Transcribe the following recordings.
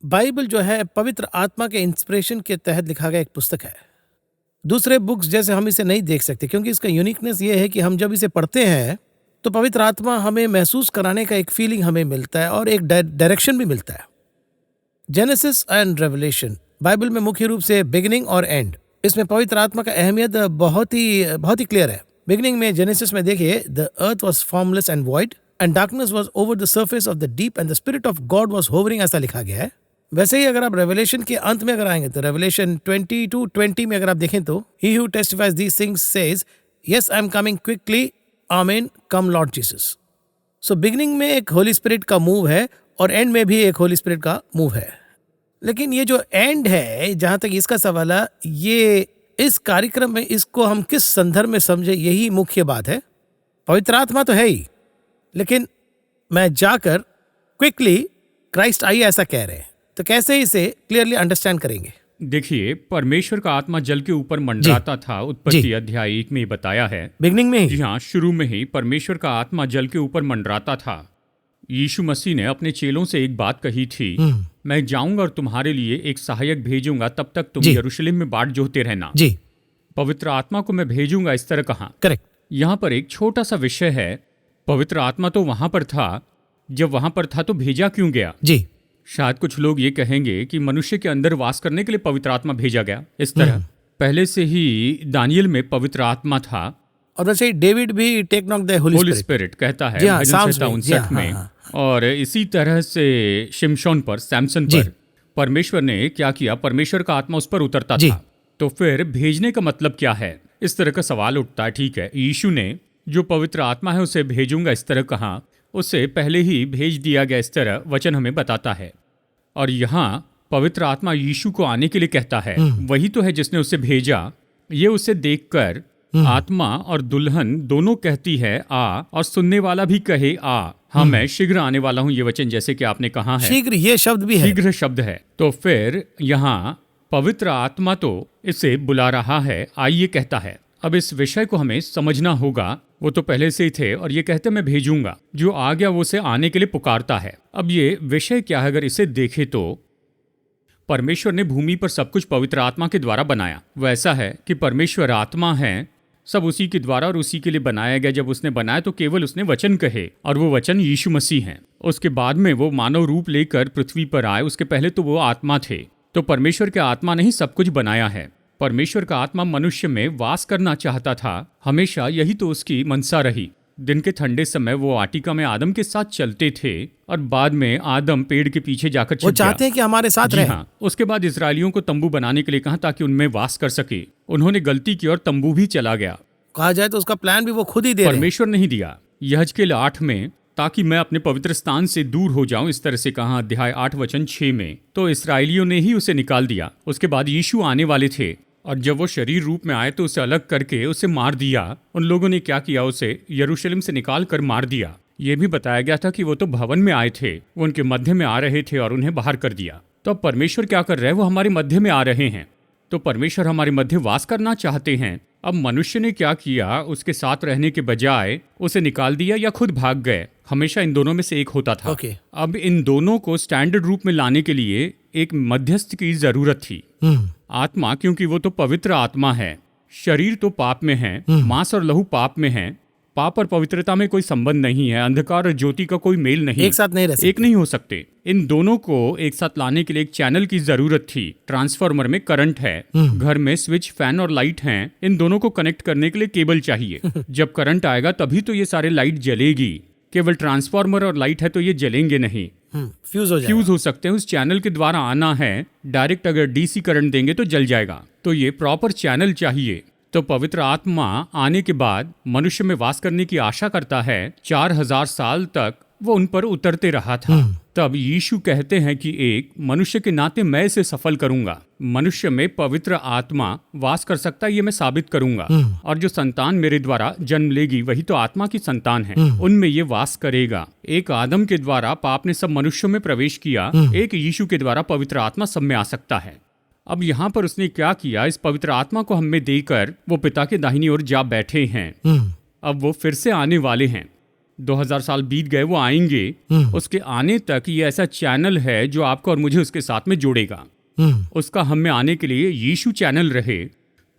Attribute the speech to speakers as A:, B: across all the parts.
A: Bible जो है पवित्र आत्मा के इंस्पिरेशन के तहत लिखा गया एक पुस्तक है। दूसरे बुक्स जैसे हम इसे नहीं देख सकते, क्योंकि इसका यूनिकनेस ये है कि हम जब इसे पढ़ते हैं तो पवित्र आत्मा हमें महसूस कराने का एक फीलिंग हमें मिलता है और एक डायरेक्शन भी मिलता है। जेनेसिस एंड रेवलेशन बाइबल में मुख्य रूप से बिगिनिंग और एंड, इसमें पवित्र आत्मा का अहमियत बहुत ही क्लियर है। बिगिनिंग में जेनेसिस में देखिए, the earth was formless and void and darkness was over the surface of the deep and the spirit of God was hovering, ऐसा लिखा गया है। वैसे ही अगर आप रेवलेशन के अंत में अगर आएंगे तो रेवलेशन 22:20 में अगर आप देखें तो he who टेस्टिफाइज these things says yes I am coming quickly, आमीन, कम लॉर्ड जीसस। सो बिगिनिंग में एक होली स्पिरिट का मूव है और एंड में भी एक होली स्पिरिट का मूव है। लेकिन ये जो एंड है, जहां तक इसका सवाल है, ये इस कार्यक्रम में इसको हम किस संदर्भ में समझे, यही मुख्य बात है। पवित्र आत्मा तो है ही, लेकिन मैं जाकर क्विकली क्राइस्ट आई ऐसा कह रहे हैं, तो कैसे इसे क्लियरली अंडरस्टैंड करेंगे?
B: देखिए, परमेश्वर का आत्मा जल के ऊपर मंडराता था। उत्पत्ति अध्याय 1 में बताया है।
A: बिगनिंग में ही,
B: जी हाँ, शुरू में ही परमेश्वर का आत्मा जल के ऊपर मंडराता था। यीशु मसीह ने अपने चेलों से एक बात कही थी, मैं जाऊंगा और तुम्हारे लिए एक सहायक भेजूंगा, तब तक तुम यरूशलेम में बाट जोहते रहना।
A: जी,
B: पवित्र आत्मा को मैं भेजूंगा, इस तरह कहा।
A: करेक्ट।
B: यहाँ पर एक छोटा सा विषय है। पवित्र आत्मा तो वहां पर था, जब वहां पर था तो भेजा क्यों गया?
A: जी,
B: शायद कुछ लोग ये कहेंगे कि मनुष्य के अंदर वास करने के लिए पवित्र आत्मा भेजा गया। इस तरह पहले से ही दानियल में पवित्र आत्मा था।
A: और वैसे ही डेविड भी take not the holy
B: spirit कहता है
A: हाँ,
B: भजन संहिता 59 में। और इसी तरह से शिमशोन पर, सैमसन पर परमेश्वर ने क्या किया? परमेश्वर का आत्मा उस पर उतरता था। तो फिर भेजने का मतलब क्या है? इस तरह का सवाल उठता है। ठीक है, यीशु ने जो पवित्र आत्मा है उसे भेजूंगा इस तरह कहा, उसे पहले ही भेज दिया गया, इस तरह वचन हमें बताता है। और यहाँ पवित्र आत्मा यीशु को आने के लिए कहता है। वही तो है जिसने उसे भेजा। ये उसे देखकर आत्मा और दुल्हन दोनों कहती है आ, और सुनने वाला भी कहे आ, हाँ मैं शीघ्र आने वाला हूँ। ये वचन जैसे कि आपने कहा है,
A: शीघ्र, ये शब्द भी है,
B: शीघ्र शब्द है। तो फिर यहाँ पवित्र आत्मा तो इसे बुला रहा है, आइए कहता है। अब इस विषय को हमें समझना होगा। वो तो पहले से ही थे और ये कहते मैं भेजूंगा, जो आ गया वो उसे आने के लिए पुकारता है। अब ये विषय क्या है? अगर इसे देखें तो परमेश्वर ने भूमि पर सब कुछ पवित्र आत्मा के द्वारा बनाया। वो ऐसा है कि परमेश्वर आत्मा है, सब उसी के द्वारा और उसी के लिए बनाया गया। जब उसने बनाया तो केवल उसने वचन कहे, और वो वचन यीशु मसीह हैं। उसके बाद में वो मानव रूप लेकर पृथ्वी पर आए। उसके पहले तो वो आत्मा थे। तो परमेश्वर के आत्मा ने ही सब कुछ बनाया है। परमेश्वर का आत्मा मनुष्य में वास करना चाहता था हमेशा, यही तो उसकी मनसा रही। दिन के ठंडे समय वो वाटिका में आदम के साथ चलते थे और बाद में आदम पेड़ के पीछे जाकर
A: वो चाहते हैं कि हमारे साथ रहे।
B: हाँ, उसके बाद इजरायलियों को तंबू बनाने के लिए कहा ताकि उनमें वास कर सके। उन्होंने गलती की और तंबू भी चला गया।
A: कहा जाए तो उसका प्लान भी वो खुद ही दे रहे हैं।
B: परमेश्वर नहीं दिया। यहजकेल 8 में, ताकि मैं अपने पवित्र स्थान से दूर हो जाऊं, इस तरह से कहा, अध्याय 8 वचन 6 में। तो इसराइलियों ने ही उसे निकाल दिया। उसके बाद यीशु आने वाले थे और जब वो शरीर रूप में आए तो उसे अलग करके उसे मार दिया। उन लोगों ने क्या किया? उसे यरूशलेम से निकाल कर मार दिया। ये भी बताया गया था कि वो तो भवन में आए थे, वो उनके मध्य में आ रहे थे और उन्हें बाहर कर दिया। तो अब परमेश्वर क्या कर रहे हैं? वो हमारे मध्य में आ रहे हैं। तो परमेश्वर हमारे मध्य वास करना चाहते हैं। अब मनुष्य ने क्या किया? उसके साथ रहने के बजाय उसे निकाल दिया या खुद भाग गए। हमेशा इन दोनों में से एक होता था। अब इन दोनों को स्टैंडर्ड रूप में लाने के लिए एक मध्यस्थ की जरूरत थी। आत्मा, क्योंकि वो तो पवित्र आत्मा है, शरीर तो पाप में है, मांस और लहू पाप में है। पाप और पवित्रता में कोई संबंध नहीं है। अंधकार और ज्योति का कोई मेल नहीं,
A: एक साथ नहीं रह सकते,
B: एक नहीं हो सकते। इन दोनों को एक साथ लाने के लिए एक चैनल की जरूरत थी। ट्रांसफार्मर में करंट है, घर में स्विच, फैन और लाइट हैं। इन दोनों को कनेक्ट करने के लिए केबल चाहिए। जब करंट आएगा तभी तो ये सारे लाइट जलेगी। केवल ट्रांसफार्मर और लाइट है तो ये जलेंगे नहीं, फ्यूज हो सकते हैं। उस चैनल के द्वारा आना है। डायरेक्ट अगर डीसी करंट देंगे तो जल जाएगा। तो ये प्रॉपर चैनल चाहिए। तो पवित्र आत्मा आने के बाद मनुष्य में वास करने की आशा करता है। 4000 साल तक वो उन पर उतरते रहा था। तब यीशु कहते हैं कि एक मनुष्य के नाते मैं इसे सफल करूंगा। मनुष्य में पवित्र आत्मा वास कर सकता है, ये मैं साबित करूंगा। और जो संतान मेरे द्वारा जन्म लेगी वही तो आत्मा की संतान है, उनमें ये वास करेगा। एक आदम के द्वारा पाप ने सब मनुष्यों में प्रवेश किया, एक यीशु के द्वारा पवित्र आत्मा सब में आ सकता है। अब यहाँ पर उसने क्या किया? इस पवित्र आत्मा को हमें देकर वो पिता के दाहिनी ओर जा बैठे हैं। अब वो फिर से आने वाले हैं। 2000 साल बीत गए, वो आएंगे, उसके आने तक ये ऐसा चैनल है जो आपको और मुझे उसके साथ में जोड़ेगा। उसका हम में आने के लिए यीशु चैनल रहे,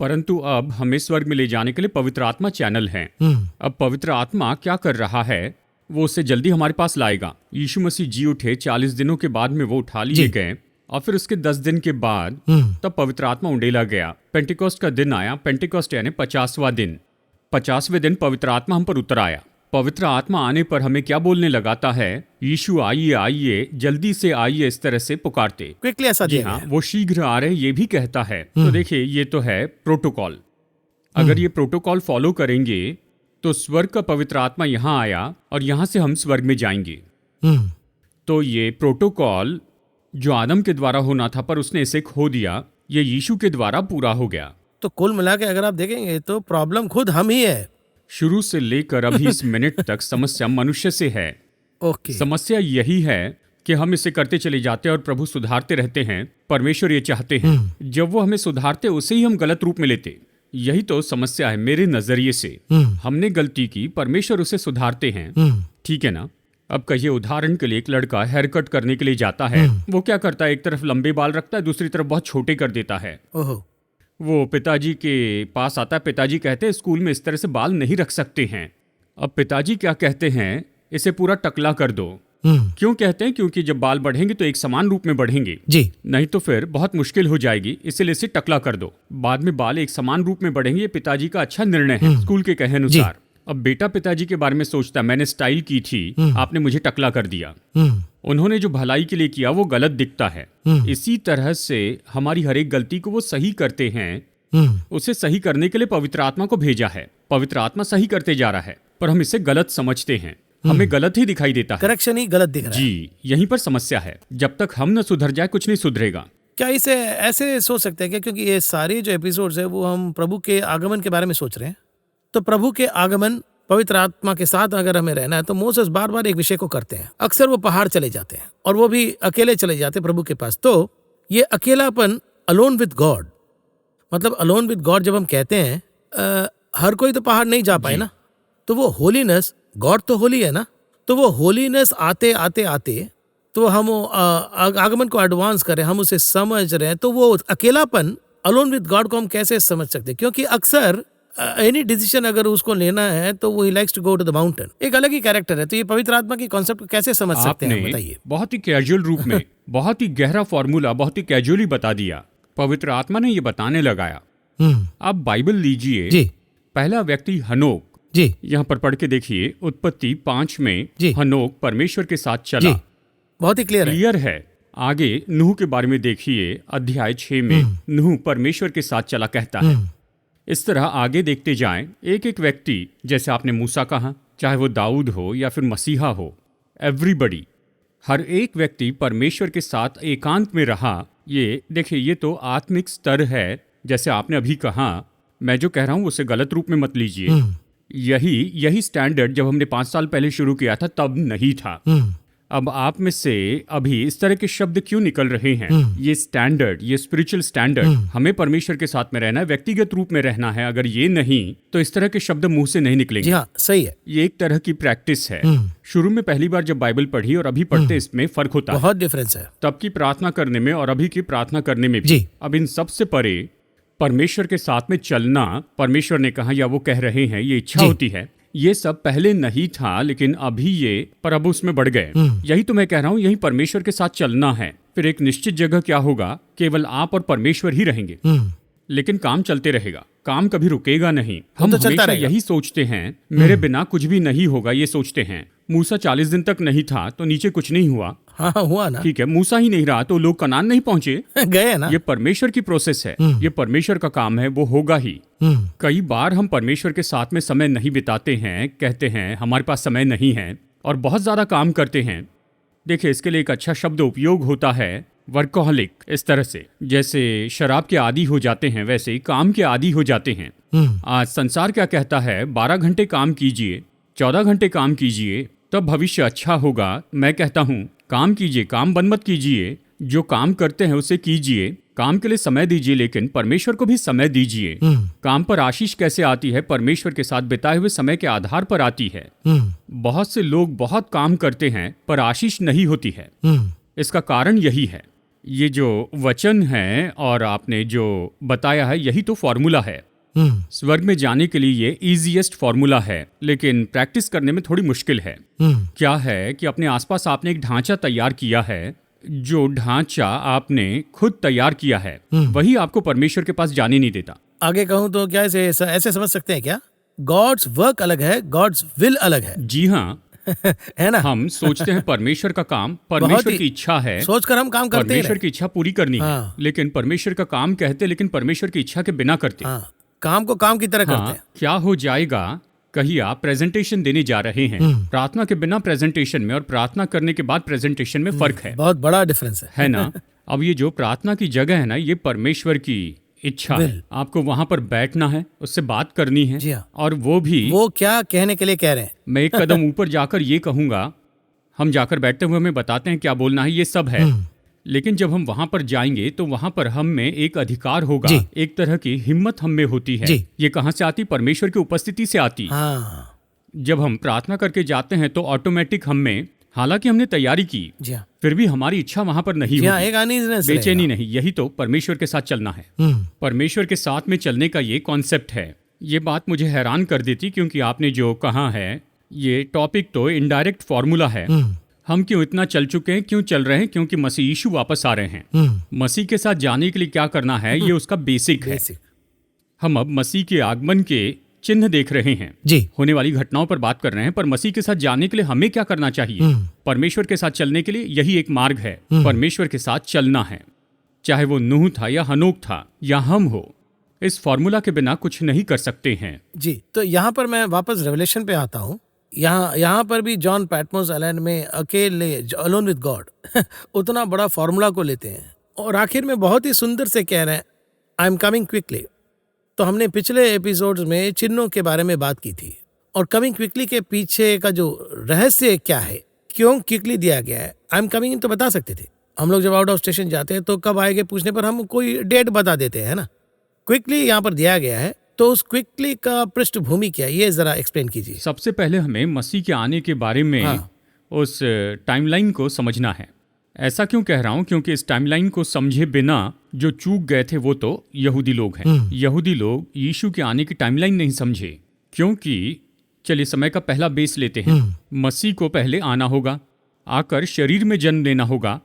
B: परंतु अब हमें स्वर्ग में ले जाने के लिए पवित्र आत्मा चैनल है। अब पवित्र आत्मा क्या कर रहा है, वो उससे जल्दी हमारे पास लाएगा। यीशु मसीह जी उठे, 40 दिनों के बाद में वो उठा लिए गए, और फिर उसके 10 दिन के बाद तब पवित्र आत्मा उंडेला गया। पेंटिकॉस्ट का दिन आया, पेंटिकॉस्ट यानी 50वां दिन। 50वें दिन पवित्र आत्मा हम पर उतर आया। पवित्र आत्मा आने पर हमें क्या बोलने लगाता है, यीशु आइए आइए, जल्दी से आइए, इस तरह से पुकारते।
A: क्विकली ऐसा
B: जी हाँ, वो शीघ्र आ रहे ये भी कहता है। तो देखिए, ये तो है प्रोटोकॉल। अगर ये प्रोटोकॉल फॉलो करेंगे तो स्वर्ग का पवित्र आत्मा यहाँ आया और यहाँ से हम स्वर्ग में जाएंगे। तो ये प्रोटोकॉल जो आदम के द्वारा होना था पर उसने इसे खो दिया, ये यीशु के द्वारा पूरा हो गया।
A: तो कुल मिला के अगर आप देखेंगे तो प्रॉब्लम खुद हम ही है।
B: शुरू से लेकर अभी इस मिनट तक समस्या मनुष्य से है।
A: ओके।
B: समस्या यही है कि हम इसे करते चले जाते हैं और प्रभु सुधारते रहते हैं। परमेश्वर ये चाहते हैं जब वो हमें सुधारते उसे ही हम गलत रूप में लेते। यही तो समस्या है मेरे नजरिए से। हमने गलती की, परमेश्वर उसे सुधारते हैं, ठीक है ना। अब कहिए उदाहरण के लिए, एक लड़का हेयर कट करने के लिए जाता है, वो क्या करता है, एक तरफ लंबे बाल रखता है, दूसरी तरफ बहुत छोटे कर देता है।
A: ओहो।
B: वो पिताजी के पास आता है, पिताजी कहते हैं स्कूल में इस तरह से बाल नहीं रख सकते हैं। अब पिताजी क्या कहते हैं, इसे पूरा टकला कर दो। क्यों कहते हैं, क्योंकि जब बाल बढ़ेंगे तो एक समान रूप में बढ़ेंगे
A: जी,
B: नहीं तो फिर बहुत मुश्किल हो जाएगी, इसलिए इसे टकला कर दो। बाद में बाल एक समान रूप में बढ़ेंगे। ये पिताजी का अच्छा निर्णय है स्कूल के कहे अनुसार। अब बेटा पिताजी के बारे में सोचता है, मैंने स्टाइल की थी, आपने मुझे टकला कर दिया। उन्होंने जो भलाई के लिए किया वो गलत दिखता है। इसी तरह से हमारी हर एक गलती को वो सही करते हैं। उसे सही करने के लिए पवित्र आत्मा को भेजा है। पवित्र आत्मा सही करते जा रहा है, पर हम इसे गलत समझते हैं, हमें गलत ही दिखाई देता है।
A: करेक्शन ही गलत दिख रहा है।
B: जी, यहीं पर समस्या है। जब तक हम न सुधर जाए कुछ नहीं सुधरेगा।
A: क्या इसे ऐसे सोच सकते हैं क्या, क्योंकि ये सारे जो एपिसोड्स है वो हम प्रभु के आगमन के बारे में सोच रहे हैं, तो प्रभु के आगमन, पवित्र आत्मा के साथ अगर हमें रहना है तो मोसेस बार बार एक विषय को करते हैं। अक्सर वो पहाड़ चले जाते हैं और वो भी अकेले चले जाते हैं प्रभु के पास। तो ये अकेलापन, अलोन विद गॉड, मतलब अलोन विद गॉड जब हम कहते हैं, हर कोई तो पहाड़ नहीं जा पाए ना। तो वो होलीनेस, गॉड तो होली है ना, तो वो होलीनेस आते आते आते तो हम आगमन को एडवांस करें, हम उसे समझ रहे हैं, तो वो अकेलापन, अलोन विद गॉड को हम कैसे समझ सकते हैं? क्योंकि अक्सर एनी डिसीजन अगर उसको लेना है तो वो ही likes to go to the mountain. एक अलग ही कैरेक्टर है। तो ये पवित्र आत्मा की कॉन्सेप्ट को कैसे समझ सकते हैं, बताइए।
B: बहुत ही कैजुअल रूप में बहुत ही गहरा फॉर्मूला बहुत ही कैजुअली बता दिया। पवित्र आत्मा ने ये बताने लगाया। आप बाइबल लीजिए, पहला व्यक्ति हनोक,
A: जी,
B: यहाँ पर पढ़ के देखिए, उत्पत्ति 5 में हनोक परमेश्वर के साथ चला।
A: बहुत ही क्लियर
B: है। आगे नूह के बारे में देखिए, अध्याय 6 में नूह परमेश्वर के साथ चला कहता है। इस तरह आगे देखते जाएं, एक एक व्यक्ति, जैसे आपने मूसा कहा, चाहे वो दाऊद हो या फिर मसीहा हो, एवरीबडी, हर एक व्यक्ति परमेश्वर के साथ एकांत में रहा। ये देखिए, ये तो आत्मिक स्तर है। जैसे आपने अभी कहा, मैं जो कह रहा हूं उसे गलत रूप में मत लीजिए। यही स्टैंडर्ड जब हमने 5 साल पहले शुरू किया था तब नहीं था। अब आप में से अभी इस तरह के शब्द क्यों निकल रहे हैं? ये स्टैंडर्ड, ये स्पिरिचुअल स्टैंडर्ड, हमें परमेश्वर के साथ में रहना है, व्यक्तिगत रूप में रहना है। अगर ये नहीं तो इस तरह के शब्द मुंह से नहीं निकलेंगे।
A: जी हाँ, सही है।
B: ये एक तरह की प्रैक्टिस है। शुरू में पहली बार जब बाइबल पढ़ी और अभी पढ़ते, इसमें फर्क होता है,
A: बहुत डिफरेंस है।
B: तब की प्रार्थना करने में और अभी की प्रार्थना करने में भी। अब इन सब से परे परमेश्वर के साथ में चलना, परमेश्वर ने कहा या वो कह रहे हैं, ये इच्छा होती है। ये सब पहले नहीं था, लेकिन अभी ये, पर अब उसमें बढ़ गए। यही तो मैं कह रहा हूँ, यही परमेश्वर के साथ चलना है। फिर एक निश्चित जगह क्या होगा, केवल आप और परमेश्वर ही रहेंगे, लेकिन काम चलते रहेगा, काम कभी रुकेगा नहीं। हम तो हमेशा यही सोचते हैं, मेरे बिना कुछ भी नहीं होगा, ये सोचते हैं। मूसा 40 दिन तक नहीं था तो नीचे कुछ नहीं हुआ।
A: हाँ, हुआ ना।
B: ठीक है, मूसा ही नहीं रहा तो लोग कनान नहीं पहुंचे,
A: गए ना।
B: ये परमेश्वर की प्रोसेस है, ये परमेश्वर का काम है, वो होगा ही। कई बार हम परमेश्वर के साथ में समय नहीं बिताते हैं, कहते हैं हमारे पास समय नहीं है, और बहुत ज्यादा काम करते हैं। देखिए, इसके लिए एक अच्छा शब्द उपयोग होता है, वर्कोहलिक। इस तरह से जैसे शराब के आदी हो जाते हैं, वैसे ही काम के आदी हो जाते हैं। आज संसार क्या कहता है, 12 घंटे काम कीजिए, 14 घंटे काम कीजिए, तब भविष्य अच्छा होगा। मैं कहता हूँ, काम कीजिए, काम बंद मत कीजिए, जो काम करते हैं उसे कीजिए, काम के लिए समय दीजिए, लेकिन परमेश्वर को भी समय दीजिए। काम पर आशीष कैसे आती है? परमेश्वर के साथ बिताए हुए समय के आधार पर आती है। बहुत से लोग बहुत काम करते हैं पर आशीष नहीं होती है। इसका कारण यही है। ये जो वचन है और आपने जो बताया है, यही तो फॉर्मूला है। स्वर्ग में जाने के लिए ये इजीएस्ट फॉर्मूला है, लेकिन प्रैक्टिस करने में थोड़ी मुश्किल है। क्या है कि अपने आसपास आपने एक ढांचा तैयार किया है। जो ढांचा आपने खुद तैयार किया है वही आपको परमेश्वर के पास जाने नहीं देता।
A: आगे कहूं तो क्या ऐसे समझ सकते हैं क्या? गॉड्स वर्क अलग है, गॉड्स विल अलग है।
B: जी हाँ।
A: है ना?
B: हम सोचते हैं परमेश्वर का काम, परमेश्वर की इच्छा है,
A: सोचकर हम काम करते हैं,
B: परमेश्वर की इच्छा पूरी करनी है। लेकिन परमेश्वर का काम कहते, लेकिन परमेश्वर की इच्छा के बिना करते।
A: काम को काम की तरह करते हैं।
B: क्या हो जाएगा? कहीं आप प्रेजेंटेशन देने जा रहे हैं, प्रार्थना के बिना प्रेजेंटेशन में और प्रार्थना करने के बाद प्रेजेंटेशन में फर्क है,
A: बहुत बड़ा डिफरेंस
B: है ना? अब ये जो प्रार्थना की जगह है ना, ये परमेश्वर की इच्छा है। आपको वहां पर बैठना है, उससे बात करनी है।
A: जी हाँ।
B: और वो
A: क्या कहने के लिए कह रहे हैं।
B: मैं एक कदम ऊपर जाकर ये कहूंगा, हम जाकर बैठते हुए हमें बताते हैं क्या बोलना है, ये सब है। लेकिन जब हम वहां पर जाएंगे तो वहां पर हम में एक अधिकार होगा, एक तरह की हिम्मत हम में होती है। ये कहां से आती? परमेश्वर की उपस्थिति से आती। जब हम प्रार्थना करके जाते हैं तो ऑटोमेटिक हम में, हालांकि हमने तैयारी की, फिर भी हमारी इच्छा वहां पर नहीं होगी, बेचैनी नहीं। यही तो परमेश्वर के साथ चलना है। परमेश्वर के साथ में चलने का ये कॉन्सेप्ट है। ये बात मुझे हैरान कर देती, क्योंकि आपने जो कहा है, ये टॉपिक तो इनडायरेक्ट फॉर्मूला है। हम क्यों इतना चल चुके हैं? क्यों चल रहे हैं? क्योंकि मसीह यीशु वापस आ रहे हैं। मसीह के साथ जाने के लिए क्या करना है, ये उसका बेसिक है। हम अब मसीह के आगमन के चिन्ह देख रहे हैं, होने वाली घटनाओं पर बात कर रहे हैं, पर मसीह के साथ जाने के लिए हमें क्या करना चाहिए? परमेश्वर के साथ चलने के लिए यही एक मार्ग है, परमेश्वर के साथ चलना है। चाहे वो नूह था या हनोक था या हम हो, इस फॉर्मूला के बिना कुछ नहीं कर सकते हैं।
A: जी, तो यहाँ पर मैं वापस रेवलेशन पे आता हूँ। यहाँ पर भी जॉन पैटमोस आइलैंड में अकेले, अलोन विद गॉड उतना बड़ा फॉर्मूला को लेते हैं और आखिर में बहुत ही सुंदर से कह रहे हैं, आई एम कमिंग क्विकली। तो हमने पिछले एपिसोड्स में चिन्हों के बारे में बात की थी, और कमिंग क्विकली के पीछे का जो रहस्य क्या है, क्यों क्विकली दिया गया है। आई एम कमिंग तो बता सकते थे। हम लोग जब आउट ऑफ स्टेशन जाते हैं तो कब आएंगे पूछने पर हम कोई डेट बता देते हैं, है ना? क्विकली यहाँ पर दिया गया है, तो उस क्विकली का पृष्ठभूमि क्या है, ये जरा एक्सप्लेन कीजिए।
B: सबसे पहले हमें मसीह के आने के बारे में उस टाइमलाइन को समझना है। ऐसा क्यों कह रहा हूं? क्योंकि इस टाइमलाइन को समझे बिना जो चूक गए थे वो तो यहूदी लोग हैं। यहूदी लोग यीशु के आने की टाइमलाइन नहीं समझे, क्योंकि चलिए समय का पहला बेस लेते हैं। मसीह को पहले आना होगा, आकर शरीर में जन्म लेना होगा,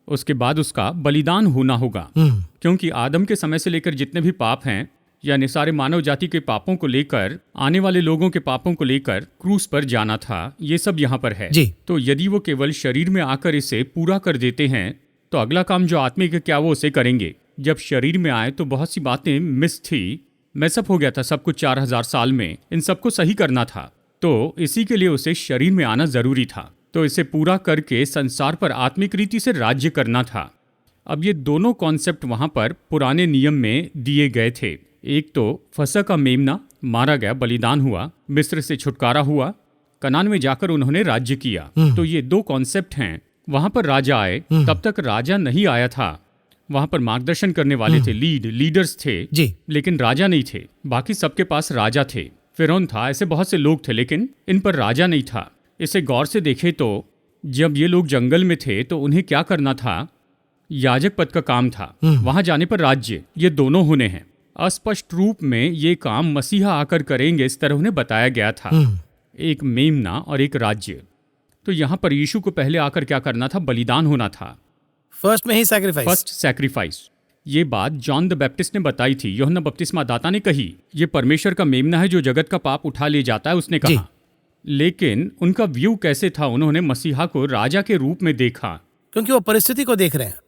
B: उसके बाद उसका बलिदान होना होगा। क्योंकि आदम के समय से लेकर जितने भी पाप हैं, यानी सारे मानव जाति के पापों को लेकर, आने वाले लोगों के पापों को लेकर क्रूस पर जाना था, ये सब यहाँ पर है। तो यदि वो केवल शरीर में आकर इसे पूरा कर देते हैं तो अगला काम जो आत्मिक है, क्या वो उसे करेंगे? जब शरीर में आए तो बहुत सी बातें मिस थी, मैसअप हो गया था सब कुछ 4000 साल में, इन सबको सही करना था। तो इसी के लिए उसे शरीर में आना जरूरी था। तो इसे पूरा करके संसार पर आत्मिक रीति से राज्य करना था। अब ये दोनों कॉन्सेप्ट वहां पर पुराने नियम में दिए गए थे। एक तो फसह का मेमना मारा गया, बलिदान हुआ, मिस्र से छुटकारा हुआ, कनान में जाकर उन्होंने राज्य किया। तो ये दो कॉन्सेप्ट हैं। वहां पर राजा आए, तब तक राजा नहीं आया था। वहां पर मार्गदर्शन करने वाले थे, लीडर्स थे, लेकिन राजा नहीं थे। बाकी सबके पास राजा थे। फिरौन था, ऐसे बहुत से लोग थे, लेकिन इन पर राजा नहीं था। इसे गौर से देखें तो जब ये लोग जंगल में थे तो उन्हें क्या करना था? याजक पद का काम था, वहां जाने पर राज्य, ये दोनों होने हैं। अस्पष्ट रूप में ये काम मसीहा आकर करेंगे, इस तरह उन्हें बताया गया था, एक मेमना और एक राज्य। तो यहाँ पर यीशु को पहले आकर क्या करना था? बलिदान होना था,
A: फर्स्ट में ही सैक्रिफाइस,
B: फर्स्ट सैक्रिफाइस। ये बात जॉन द बैप्टिस्ट ने बताई थी, यूहन्ना बपतिस्मा दाता ने कही, ये परमेश्वर का मेमना है जो जगत का पाप उठा ले जाता है, उसने कहा। लेकिन उनका व्यू कैसे था? उन्होंने मसीहा को राजा के रूप में देखा,
A: क्योंकि वो परिस्थिति को देख रहे हैं,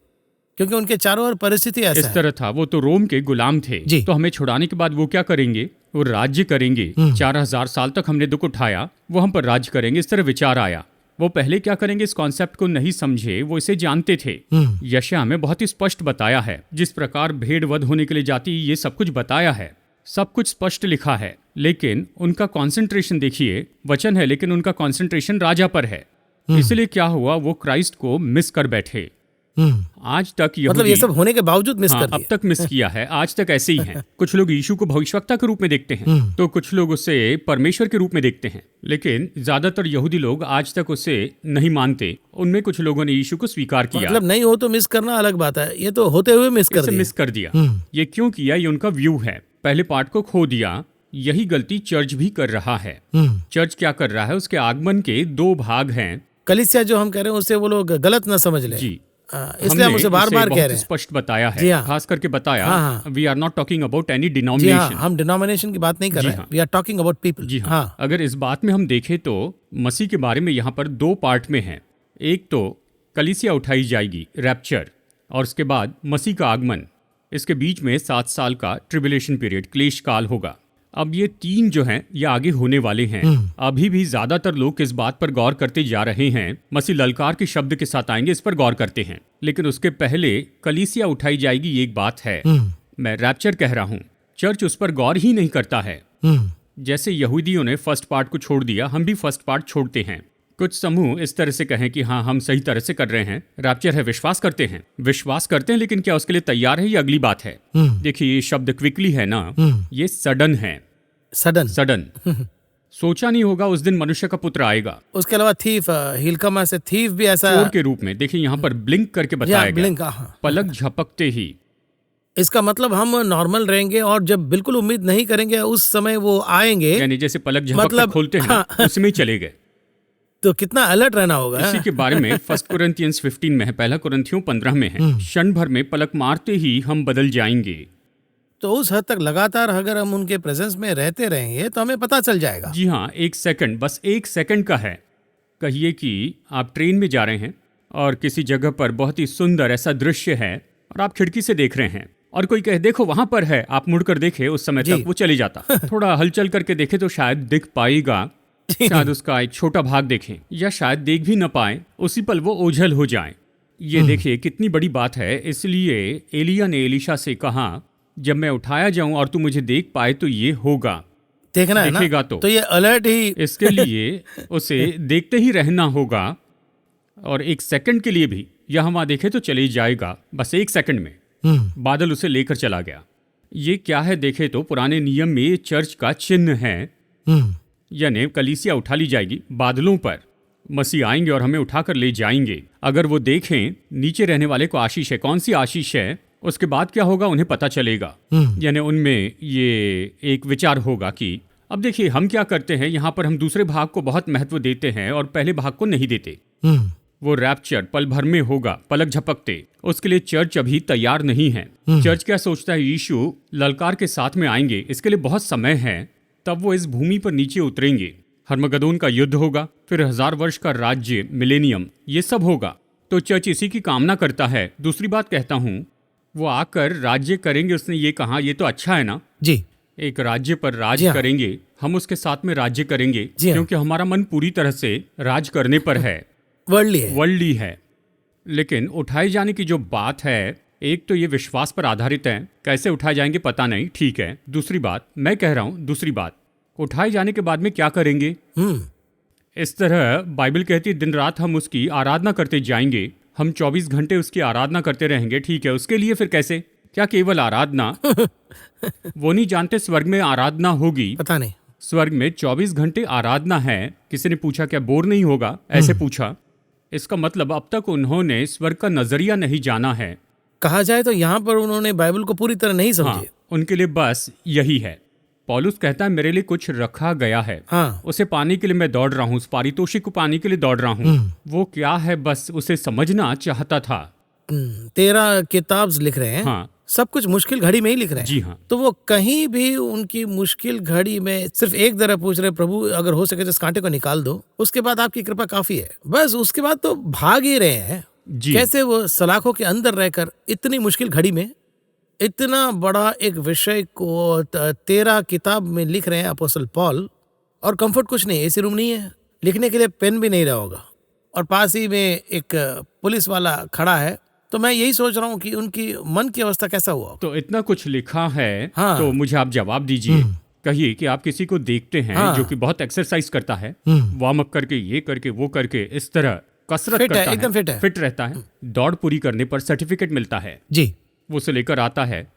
A: क्योंकि उनके चारों ओर परिस्थिति ऐसा
B: इस तरह था। वो तो रोम के गुलाम थे, तो हमें छुड़ाने के बाद वो क्या करेंगे? वो राज्य करेंगे। 4000 साल तक हमने दुख उठाया, वो हम पर राज्य करेंगे, इस तरह विचार आया। वो पहले क्या करेंगे इस कॉन्सेप्ट को नहीं समझे, वो इसे जानते थे। यशायाह में बहुत ही स्पष्ट बताया है, जिस प्रकार भेड़ वध होने के लिए जाती, ये सब कुछ बताया है, सब कुछ स्पष्ट लिखा है। लेकिन उनका कंसंट्रेशन देखिए, वचन है लेकिन उनका कंसंट्रेशन राजा पर है। इसलिए क्या हुआ? वो क्राइस्ट को मिस कर बैठे। आज तक
A: मतलब ये सब होने के बावजूद मिस
B: हाँ,
A: कर
B: अब
A: दिया।
B: तक मिस किया है, आज तक ऐसे ही हैं। कुछ लोग यीशु को भविष्यवक्ता के रूप में देखते हैं, तो कुछ लोग उसे परमेश्वर के रूप में देखते हैं, लेकिन ज्यादातर यहूदी लोग आज तक उसे नहीं मानते। उनमें कुछ लोगों ने यीशु को स्वीकार किया,
A: मतलब नहीं हो तो मिस करना अलग बात है, ये तो होते हुए मिस कर
B: इसे
A: दिया।
B: मिस कर दिया। ये क्यों किया, ये उनका व्यू है। पहले पार्ट को खो दिया। यही गलती चर्च भी कर रहा है। चर्च क्या कर रहा है, उसके आगमन के 2 भाग हैं।
A: कलीसिया जो हम कह रहे हैं उससे वो लोग गलत ना समझ ले,
B: जी,
A: इसलिए हम उसे बार बार कह रहे हैं।
B: स्पष्ट बताया
A: जी
B: है,
A: हाँ।
B: खास करके बताया,
A: हाँ,
B: we are not talking about any
A: जी हाँ,
B: डिनोमिनेशन।
A: हम डिनोमिनेशन की बात नहीं कर रहे हैं, we are talking about people.
B: जी हाँ। अगर इस बात में हम देखें तो मसीह के बारे में यहाँ पर 2 पार्ट में है। एक तो कलीसिया उठाई जाएगी, रैप्चर, और उसके बाद मसीह का आगमन। इसके बीच में 7 साल का ट्रिबुलेशन पीरियड, क्लेश काल होगा। अब ये 3 जो हैं ये आगे होने वाले हैं। अभी भी ज्यादातर लोग इस बात पर गौर करते जा रहे हैं, मसीह ललकार के शब्द के साथ आएंगे, इस पर गौर करते हैं। लेकिन उसके पहले कलीसिया उठाई जाएगी, ये एक बात है। मैं रैप्चर कह रहा हूँ, चर्च उस पर गौर ही नहीं करता है। जैसे यहूदियों ने फर्स्ट पार्ट को छोड़ दिया, हम भी फर्स्ट पार्ट छोड़ते हैं। कुछ समूह इस तरह से कहें कि हाँ, हम सही तरह से कर रहे हैं, रैप्चर है, विश्वास करते हैं, लेकिन क्या उसके लिए तैयार है, ये अगली बात है। देखिए, ये शब्द क्विकली है ना, ये सडन है। सडन सोचा नहीं होगा उस दिन मनुष्य का पुत्र आएगा।
A: उसके अलावा थीफ, हिलकमा से थीफ भी ऐसा
B: चोर के रूप में। देखिए यहाँ पर ब्लिंक करके बताया गया, पलक झपकते ही।
A: इसका मतलब हम नॉर्मल रहेंगे और जब बिल्कुल उम्मीद नहीं करेंगे उस समय वो आएंगे,
B: यानी जैसे पलक झपकते
A: मतलब
B: खोलते हैं ना, उसमें ही चले गए।
A: तो कितना अलर्ट रहना होगा।
B: इसी के बारे में 1 कुरिन्थियंस 15 में है, 1 कुरिन्थियों 15 में है, क्षण भर में पलक मारते ही हम बदल जाएंगे।
A: तो उस हद तक लगातार अगर हम उनके प्रेजेंस में रहते रहेंगे तो हमें पता चल जाएगा।
B: जी हाँ, 1 सेकंड, बस 1 सेकंड का है। कहिए कि आप ट्रेन में जा रहे हैं और किसी जगह पर बहुत ही सुंदर ऐसा दृश्य है और आप खिड़की से देख रहे हैं, और कोई कहे देखो वहां पर है, आप मुड़कर देखे, उस समय तक वो चले जाता। थोड़ा हलचल करके देखे तो शायद दिख पाएगा, शायद उसका एक छोटा भाग देखें, या शायद देख भी न पाए, उसी पल वो ओझल हो जाए। ये देखिए कितनी बड़ी बात है। इसलिए एलिया ने एलीशा से कहा, जब मैं उठाया जाऊं और तू मुझे देख पाए तो ये होगा।
A: देखना है
B: देखेगा
A: ना? तो ये अलर्ट ही
B: इसके लिए उसे देखते ही रहना होगा, और 1 सेकंड के लिए भी यह वहां देखे तो चले जाएगा। बस 1 सेकंड में बादल उसे लेकर चला गया। ये क्या है देखे तो पुराने नियम में ये चर्च का चिन्ह है। यानी कलीसिया उठा ली जाएगी बादलों पर, मसीह आएंगे और हमें उठाकर ले जाएंगे। अगर वो देखें नीचे रहने वाले को आशीष है, कौन सी आशीष है, उसके बाद क्या होगा उन्हें पता चलेगा। यानी उनमें ये एक विचार होगा कि अब देखिए हम क्या करते हैं, यहाँ पर हम दूसरे भाग को बहुत महत्व देते हैं और पहले भाग को नहीं देते। वो रैप्चर पल भर में होगा, पलक झपकते। उसके लिए चर्च अभी तैयार नहीं है। चर्च क्या सोचता है, यीशु ललकार के साथ में आएंगे, इसके लिए बहुत समय है, तब वो इस भूमि पर नीचे उतरेंगे। हर्मगदोन का युद्ध होगा, फिर 1000 वर्ष का राज्य, मिलेनियम, ये सब होगा। तो चर्च इसी की कामना करता है। दूसरी बात कहता हूँ, वो आकर राज्य करेंगे। उसने ये कहा, ये तो अच्छा है ना
A: जी,
B: एक राज्य पर राज करेंगे, हम उसके साथ में राज्य करेंगे, क्योंकि हमारा मन पूरी तरह से राज करने पर है, वर्ल्डली है। लेकिन उठाए जाने की जो बात है, एक तो ये विश्वास पर आधारित है, कैसे उठाए जाएंगे पता नहीं, ठीक है। दूसरी बात मैं कह रहा हूँ, दूसरी बात उठाए जाने के बाद में क्या करेंगे। इस तरह बाइबल कहती है दिन रात हम उसकी आराधना करते जाएंगे, हम 24 घंटे उसकी आराधना करते रहेंगे, ठीक है। उसके लिए फिर कैसे, क्या केवल आराधना? वो नहीं जानते स्वर्ग में आराधना होगी,
A: पता नहीं।
B: स्वर्ग में 24 घंटे आराधना है। किसी ने पूछा क्या बोर नहीं होगा, ऐसे पूछा। इसका मतलब अब तक उन्होंने स्वर्ग का नजरिया नहीं जाना है।
A: कहा जाए तो यहाँ पर उन्होंने बाइबल को पूरी तरह नहीं समझे।
B: हाँ, उनके लिए बस यही है। पौलुस कहता है मेरे लिए कुछ रखा गया है, उसे पाने के लिए मैं दौड़ रहा हूँ, उस पारितोषिक को पाने के लिए दौड़ रहा हूँ। वो क्या है बस उसे समझना चाहता था।
A: 13 किताब लिख रहे हैं,
B: हाँ,
A: सब कुछ मुश्किल घड़ी में ही लिख रहे हैं।
B: जी हाँ।
A: तो वो कहीं भी उनकी मुश्किल घड़ी में सिर्फ एक तरह पूछ रहे, प्रभु अगर हो सके तो इस कांटे को निकाल दो, उसके बाद आपकी कृपा काफी है। बस उसके बाद तो भाग ही रहे हैं। कैसे वो सलाखों के अंदर रहकर इतनी मुश्किल घड़ी में इतना बड़ा एक विषय को 13 किताब में लिख रहे हैं अपोस्टल पॉल। और कंफर्ट कुछ नहीं, एसी रूम नहीं है, लिखने के लिए पेन भी नहीं रहा होगा, और पास ही में एक पुलिस वाला खड़ा है। तो मैं यही सोच रहा हूँ कि उनकी मन की अवस्था कैसा हुआ।
B: तो इतना कुछ लिखा है, तो मुझे आप जवाब दीजिए। कहिए कि आप किसी को देखते हैं जो कि बहुत एक्सरसाइज करता है, वार्म अप करके, ये करके, वो करके, इस तरह कसरत
A: फिट है,
B: करता
A: एकदम फिट है।
B: फिट रहता है, दौड़ पूरी करने पर सर्टिफिकेट मिलता है,
A: जी।
B: वो उसे लेकर आता है।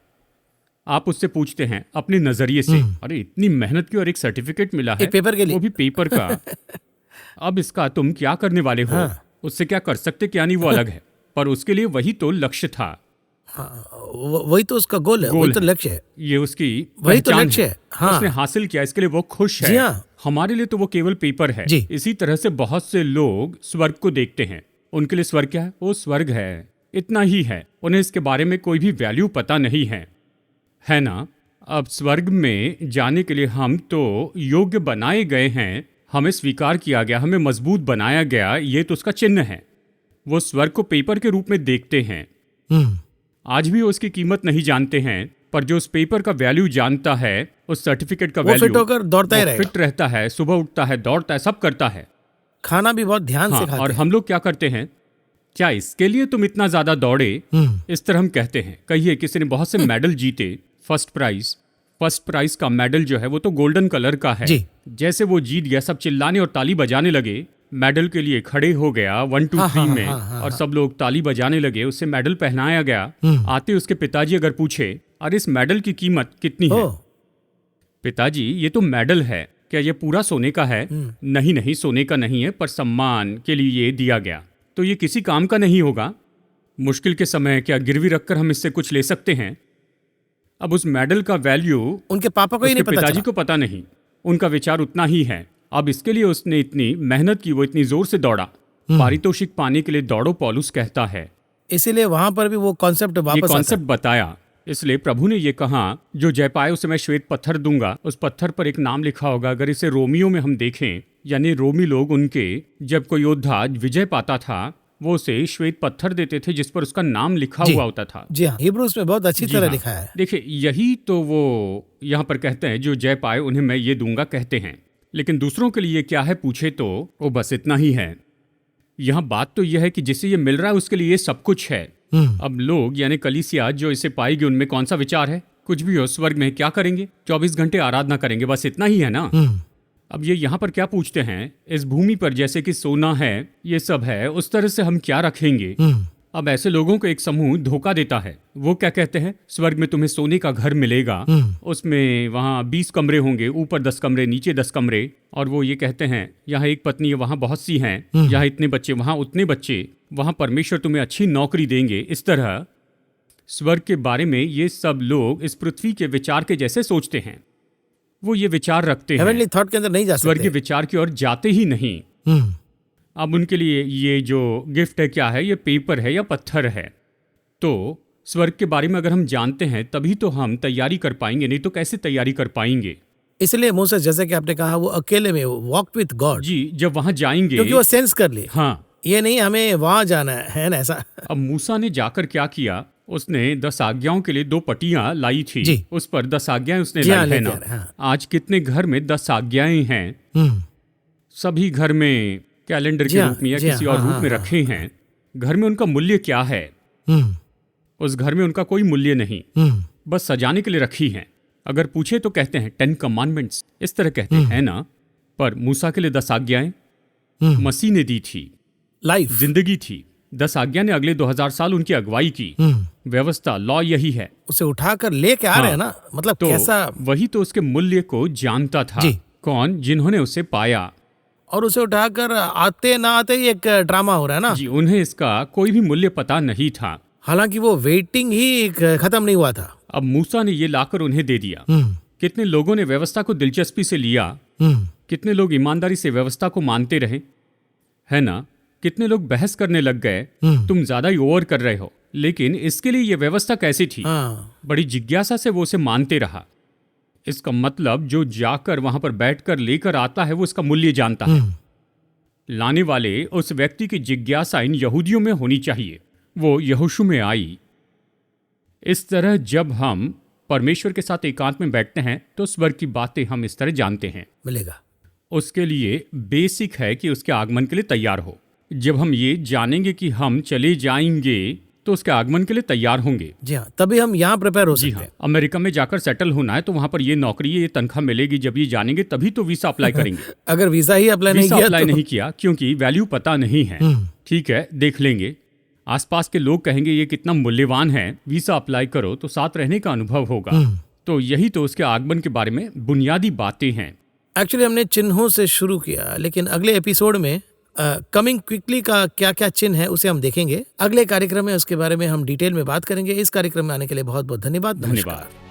B: आप उससे पूछते हैं अपने नजरिए से, अरे इतनी मेहनत की और एक सर्टिफिकेट मिला है,
A: एक पेपर के लिए।
B: वो भी पेपर का। अब इसका तुम क्या करने वाले हो?
A: हाँ।
B: उससे क्या कर सकते क्या नहीं वो अलग है, पर उसके लिए वही तो लक्ष्य था।
A: हाँ, वही तो उसका गोल है, वही तो लक्ष्य है,
B: ये उसकी
A: वही तो
B: पहचान
A: लक्ष्य है। हाँ।
B: उसने हासिल किया, इसके लिए वो खुश है।
A: जी हाँ।
B: हमारे लिए तो वो केवल पेपर है।
A: जी।
B: इसी तरह से बहुत से लोग स्वर्ग को देखते हैं, उनके लिए स्वर्ग क्या है? वो स्वर्ग है, इतना ही है। उन्हें इसके बारे में कोई भी वैल्यू पता नहीं है ना? अब स्वर्ग में जाने के लिए हम तो योग्य बनाए गए हैं, हमें स्वीकार किया गया, हमें मजबूत बनाया गया, ये तो उसका चिन्ह है। वो स्वर्ग को पेपर के रूप में देखते हैं। आज भी वो उसकी कीमत नहीं जानते हैं, पर जो उस पेपर का वैल्यू जानता है, उस सर्टिफिकेट का
A: वो
B: वैल्यू,
A: फिट होकर दौड़ता ही रहेगा,
B: फिट रहता है, सुबह उठता है, दौड़ता है, सब करता है।
A: खाना भी बहुत ध्यान से
B: हाँ,
A: खाते
B: और
A: हैं।
B: हम लोग क्या करते हैं? क्या इसके लिए तुम इतना ज्यादा दौड़े? इस तरह हम कहते हैं। कहिए किसी ने बहुत से मेडल जीते, फर्स्ट प्राइज का मेडल जो है वो तो गोल्डन कलर का है।
A: जी।
B: जैसे वो जीत गया, सब चिल्लाने और ताली बजाने लगे, मेडल के लिए खड़े हो गया 1 2 3 में, और सब लोग ताली बजाने लगे, उससे मेडल पहनाया गया। आते उसके पिताजी अगर पूछे, अरे इस मेडल की कीमत कितनी है? पिताजी ये तो मेडल है, क्या ये पूरा सोने का है? नहीं, सोने का नहीं है, पर सम्मान के लिए ये दिया गया, तो ये किसी काम का नहीं होगा। मुश्किल के समय क्या गिरवी रखकर हम इससे कुछ ले सकते हैं? अब उस मेडल का वैल्यू
A: उनके पापा को ही
B: उसके
A: नहीं पता
B: पिताजी
A: चला।
B: को पता नहीं, उनका विचार उतना ही है। अब इसके लिए उसने इतनी मेहनत की, वो इतनी जोर से दौड़ा, पारितोषिक पाने के लिए दौड़ो, पौलुस कहता है।
A: इसीलिए वहां पर भी वो कॉन्सेप्ट
B: ये
A: वापस आता
B: कॉन्सेप्ट बताया, इसलिए प्रभु ने ये कहा, जो जय पाए उसे मैं श्वेत पत्थर दूंगा। उस पत्थर पर एक नाम लिखा होगा। अगर इसे रोमियो में हम देखें, यानी रोमी लोग, उनके जब कोई योद्धा विजय पाता था, वो उसे श्वेत पत्थर देते थे जिस पर उसका नाम लिखा
A: जी।
B: हुआ होता था।
A: जी हाँ, हिब्रूज में बहुत अच्छी
B: जी
A: तरह
B: हाँ।
A: लिखा है।
B: देखिए, यही तो वो यहाँ पर कहते हैं, जो जय पाए उन्हें मैं ये दूंगा कहते हैं। लेकिन दूसरों के लिए क्या है पूछे तो वो बस इतना ही है। यहाँ बात तो यह है कि जिसे ये मिल रहा है उसके लिए ये सब कुछ है। अब लोग यानी कलीसिया जो इसे पाएगी, उनमें कौन सा विचार है? कुछ भी हो, स्वर्ग में क्या करेंगे? 24 घंटे आराधना करेंगे, बस इतना ही है ना। अब ये यहाँ पर क्या पूछते हैं, इस भूमि पर जैसे कि सोना है, ये सब है, उस तरह से हम क्या रखेंगे? अब ऐसे लोगों को एक समूह धोखा देता है। वो क्या कहते हैं, स्वर्ग में तुम्हें सोने का घर मिलेगा, उसमें वहाँ 20 कमरे होंगे, ऊपर 10 कमरे, नीचे 10 कमरे। और वो ये कहते हैं, यहाँ एक पत्नी है, वहाँ बहुत सी हैं, यहाँ इतने बच्चे, वहाँ उतने बच्चे, वहाँ परमेश्वर तुम्हें अच्छी नौकरी देंगे। इस तरह स्वर्ग के बारे में ये सब लोग इस पृथ्वी के विचार के जैसे सोचते हैं। वो ये विचार रखते हैं,
A: हेवनली थॉट के अंदर नहीं जा
B: स्वर्ग के
A: सकते।
B: विचार की ओर जाते ही नहीं। अब उनके लिए ये जो गिफ्ट है क्या है? ये पेपर है या पत्थर है? तो स्वर्ग के बारे में अगर हम जानते हैं तभी तो हम तैयारी कर पाएंगे, नहीं तो कैसे तैयारी कर पाएंगे?
A: इसलिए मूसा, जैसे कि आपने कहा, वो अकेले में वॉक विथ गॉड,
B: जी, जब वहां जाएंगे,
A: क्योंकि वो सेंस कर ले।
B: हाँ।
A: ये नहीं हमें वहां जाना है ना, ऐसा।
B: अब मूसा ने जाकर क्या किया, उसने 10 आज्ञाओं के लिए 2 पटियां लाई थी।
A: जी।
B: उस पर 10 आज्ञाएं उसने
A: जी हाँ,
B: लाई है
A: लेके
B: ना।
A: आ रहे हैं, हाँ।
B: आज कितने घर में 10 आज्ञाएं हैं, सभी घर में कैलेंडर
A: जी
B: के
A: हाँ,
B: रूप में या
A: जी
B: किसी
A: हाँ,
B: और
A: हाँ,
B: रूप में
A: हाँ,
B: रखे हैं। घर में उनका मूल्य क्या है? उस घर में उनका कोई मूल्य नहीं, बस सजाने के लिए रखी हैं। अगर पूछे तो कहते हैं 10 कमांडमेंट्स, इस तरह कहते हैं ना। पर मूसा के लिए 10 आज्ञाएं मसीह ने दी थी,
A: लाइफ,
B: जिंदगी थी। 10 आज्ञा ने अगले 2000 साल उनकी अगुवाई की। व्यवस्था, लॉ यही है।
A: उसे उठाकर लेके आ रहे हैं ना, मतलब
B: तो
A: कैसा।
B: वही तो उसके मूल्य को जानता था।
A: जी।
B: कौन? जिन्होंने उसे पाया।
A: और उसे उठाकर आते ना आते ही एक ड्रामा हो रहा है ना।
B: जी, उन्हें इसका कोई भी मूल्य पता नहीं था।
A: हालांकि वो वेटिंग ही खत्म नहीं हुआ था।
B: अब मूसा ने ये लाकर उन्हें दे दिया। कितने लोगों ने व्यवस्था को दिलचस्पी से लिया, कितने लोग ईमानदारी से व्यवस्था को मानते रहे, है ना। कितने लोग बहस करने लग गए, तुम ज्यादा ही ओवर कर रहे हो। लेकिन इसके लिए ये व्यवस्था कैसी थी? बड़ी जिज्ञासा से वो उसे मानते रहा। इसका मतलब जो जाकर वहां पर बैठकर लेकर आता है वो इसका मूल्य जानता है। लाने वाले उस व्यक्ति की जिज्ञासा इन यहूदियों में होनी चाहिए, वो यहोशू में आई। इस तरह जब हम परमेश्वर के साथ एकांत में बैठते हैं तो स्वर्ग की बातें हम इस तरह जानते हैं।
A: मिलेगा।
B: उसके लिए बेसिक है कि उसके आगमन के लिए तैयार हो। जब हम ये जानेंगे कि हम चले जाएंगे तो उसके आगमन के लिए तैयार होंगे।
A: जी हाँ, तभी हम यहाँ प्रिपेयर हो
B: जी
A: सकते
B: हाँ,
A: हैं।
B: अमेरिका में जाकर सेटल होना है तो वहाँ पर ये नौकरी, ये तनख्वाह मिलेगी, जब ये जानेंगे तभी तो वीसा अप्लाई करेंगे।
A: अगर वीजा ही अप्लाई नहीं
B: वीसा
A: किया
B: अप्लाई
A: तो
B: नहीं किया क्योंकि वैल्यू पता नहीं है। ठीक है, देख लेंगे, आसपास के लोग कहेंगे ये कितना मूल्यवान है, वीसा अप्लाई करो तो साथ रहने का अनुभव होगा। तो यही तो उसके आगमन के बारे में बुनियादी बातें हैं।
A: एक्चुअली हमने चिन्हों से शुरू किया, लेकिन अगले एपिसोड में कमिंग क्विकली का क्या क्या चिन्ह है उसे हम देखेंगे। अगले कार्यक्रम में उसके बारे में हम डिटेल में बात करेंगे। इस कार्यक्रम में आने के लिए बहुत बहुत धन्यवाद। नमस्कार।
B: धन्यवाद।